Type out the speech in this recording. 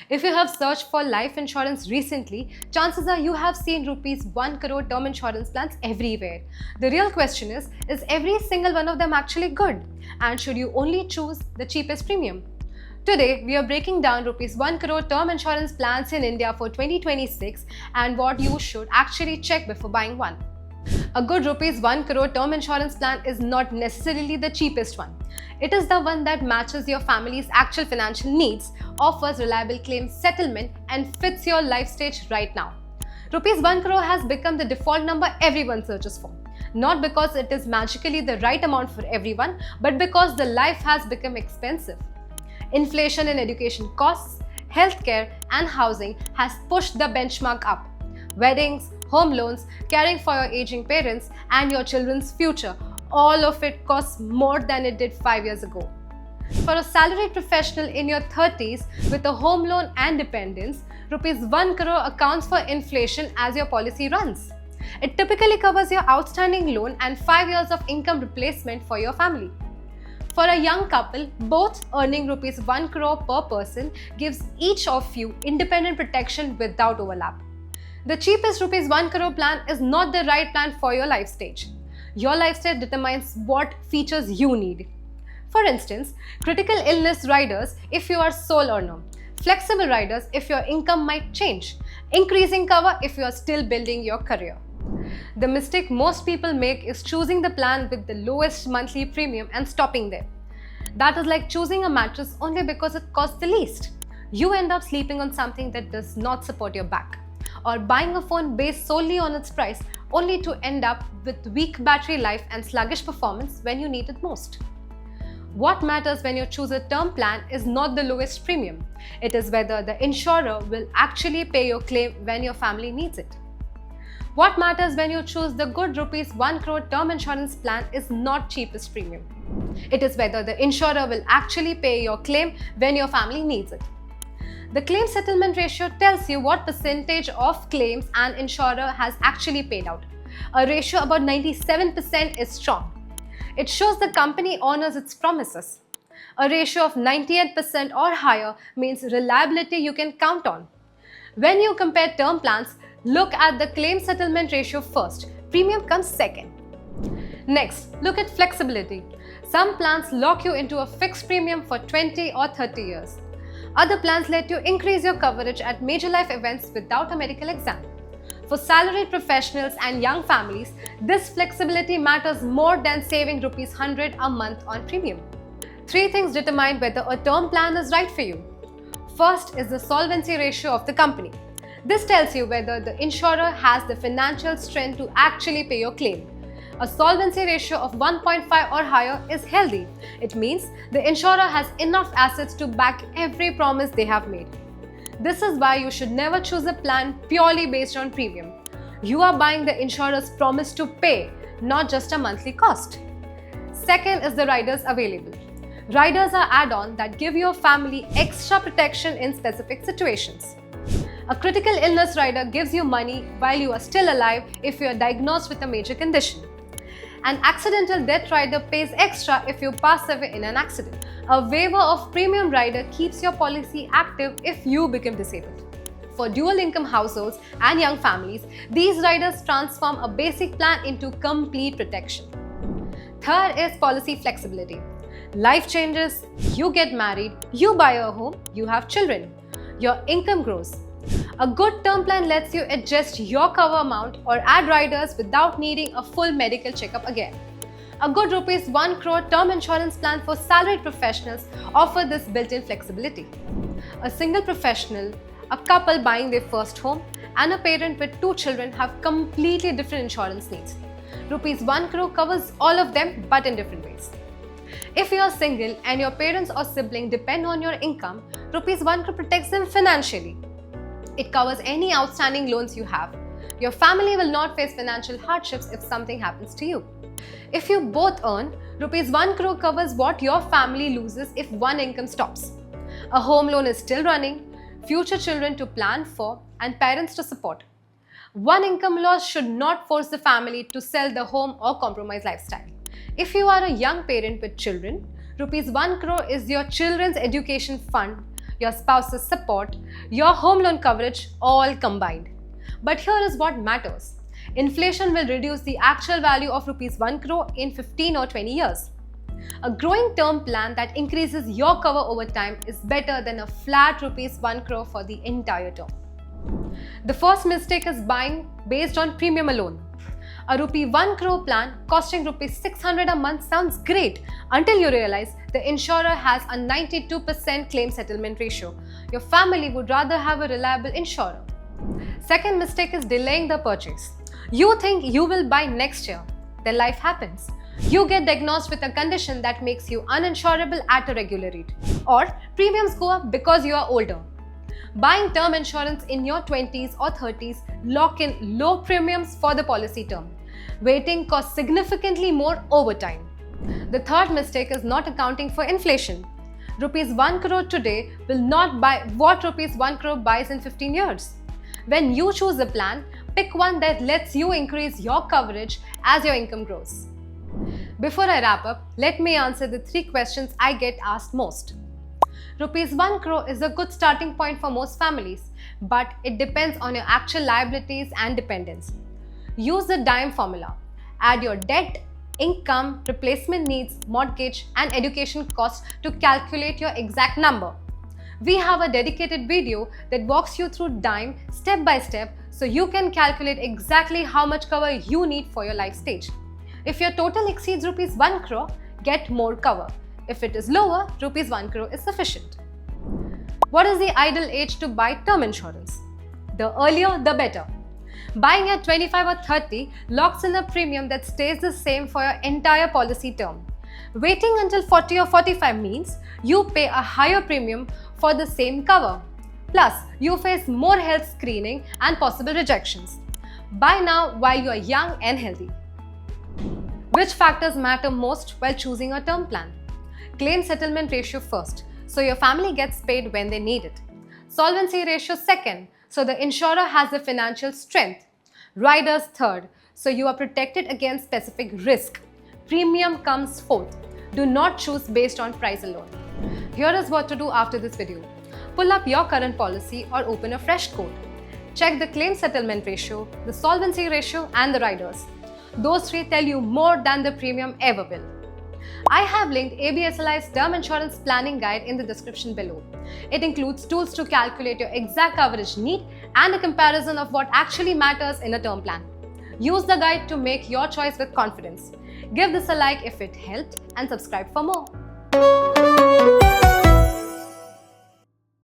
If you have searched for life insurance recently, chances are you have seen rupees 1 crore term insurance plans everywhere. The real question is every single one of them actually good? And should you only choose the cheapest premium? Today, we are breaking down rupees 1 crore term insurance plans in India for 2026 and what you should actually check before buying one. A good rupees 1 crore term insurance plan is not necessarily the cheapest one. It is the one that matches your family's actual financial needs, offers reliable claim settlement, and fits your life stage right now. Rupees 1 crore has become the default number everyone searches for. Not because it is magically the right amount for everyone, but because the life has become expensive. Inflation in education costs, healthcare, and housing has pushed the benchmark up. Weddings, home loans, caring for your aging parents, and your children's future, all of it costs more than it did 5 years ago. For a salaried professional in your 30s with a home loan and dependents, rupees 1 crore accounts for inflation as your policy runs. It typically covers your outstanding loan and 5 years of income replacement for your family. For a young couple, both earning rupees 1 crore per person gives each of you independent protection without overlap. The cheapest rupees 1 crore plan is not the right plan for your life stage. Your life stage determines what features you need. For instance, critical illness riders if you are sole earner, flexible riders if your income might change, increasing cover if you are still building your career. The mistake most people make is choosing the plan with the lowest monthly premium and stopping there. That is like choosing a mattress only because it costs the least. You end up sleeping on something that does not support your back, or buying a phone based solely on its price only to end up with weak battery life and sluggish performance when you need it most. What matters when you choose a term plan is not the lowest premium. It is whether the insurer will actually pay your claim when your family needs it. What matters when you choose the good rupees 1 crore term insurance plan is not cheapest premium. It is whether the insurer will actually pay your claim when your family needs it. The claim settlement ratio tells you what percentage of claims an insurer has actually paid out. A ratio about 97% is strong. It shows the company honors its promises. A ratio of 98% or higher means reliability you can count on. When you compare term plans, look at the claim settlement ratio first. Premium comes second. Next, look at flexibility. Some plans lock you into a fixed premium for 20 or 30 years. Other plans let you increase your coverage at major life events without a medical exam. For salaried professionals and young families, this flexibility matters more than saving rupees 100 a month on premium. 3 things determine whether a term plan is right for you. First is the solvency ratio of the company. This tells you whether the insurer has the financial strength to actually pay your claim. A solvency ratio of 1.5 or higher is healthy. It means the insurer has enough assets to back every promise they have made. This is why you should never choose a plan purely based on premium. You are buying the insurer's promise to pay, not just a monthly cost. Second is the riders available. Riders are add-ons that give your family extra protection in specific situations. A critical illness rider gives you money while you are still alive if you are diagnosed with a major condition. An accidental death rider pays extra if you pass away in an accident. A waiver of premium rider keeps your policy active if you become disabled. For dual income households and young families, these riders transform a basic plan into complete protection. Third is policy flexibility. Life changes, you get married, you buy a home, you have children. Your income grows. A good term plan lets you adjust your cover amount or add riders without needing a full medical checkup again. A good rupees 1 crore term insurance plan for salaried professionals offer this built-in flexibility. A single professional, a couple buying their first home, and a parent with 2 children have completely different insurance needs. Rupees 1 crore covers all of them but in different ways. If you are single and your parents or sibling depend on your income, rupees 1 crore protects them financially. It covers any outstanding loans you have. Your family will not face financial hardships if something happens to you. If you both earn, rupees 1 crore covers what your family loses if one income stops. A home loan is still running, future children to plan for, and parents to support. One income loss should not force the family to sell the home or compromise lifestyle. If you are a young parent with children, rupees 1 crore is your children's education fund. your spouse's support, your home loan coverage, all combined. But here is what matters. Inflation will reduce the actual value of rupees 1 crore in 15 or 20 years. A growing term plan that increases your cover over time is better than a flat rupees 1 crore for the entire term. The first mistake is buying based on premium alone. A rupee 1 crore plan costing rupees 600 a month sounds great until you realize the insurer has a 92% claim settlement ratio. Your family would rather have a reliable insurer. Second mistake is delaying the purchase. You think you will buy next year, then life happens. You get diagnosed with a condition that makes you uninsurable at a regular rate, or premiums go up because you are older. Buying term insurance in your 20s or 30s lock in low premiums for the policy term. Waiting costs significantly more over time. The third mistake is not accounting for inflation. Rupees 1 crore today will not buy what rupees 1 crore buys in 15 years. When you choose a plan, pick one that lets you increase your coverage as your income grows. Before I wrap up, let me answer the 3 questions I get asked most. Rupees 1 crore is a good starting point for most families, but it depends on your actual liabilities and dependents. Use the DIME formula. Add your debt, income, replacement needs, mortgage, and education costs to calculate your exact number. We have a dedicated video that walks you through DIME step by step so you can calculate exactly how much cover you need for your life stage. If your total exceeds rupees 1 crore, get more cover. If it is lower, rupees 1 crore is sufficient. What is the ideal age to buy term insurance? The earlier, the better. Buying at 25 or 30 locks in a premium that stays the same for your entire policy term. Waiting until 40 or 45 means you pay a higher premium for the same cover. Plus, you face more health screening and possible rejections. Buy now while you are young and healthy. Which factors matter most while choosing a term plan? Claim settlement ratio first, so your family gets paid when they need it. Solvency ratio second, so the insurer has the financial strength. Riders third, so you are protected against specific risk. Premium comes fourth. Do not choose based on price alone. Here is what to do after this video. Pull up your current policy or open a fresh quote. Check the claim settlement ratio, the solvency ratio, and the riders. Those 3 tell you more than the premium ever will. I have linked ABSLI's term insurance planning guide in the description below. It includes tools to calculate your exact coverage need and a comparison of what actually matters in a term plan. Use the guide to make your choice with confidence. Give this a like if it helped and subscribe for more.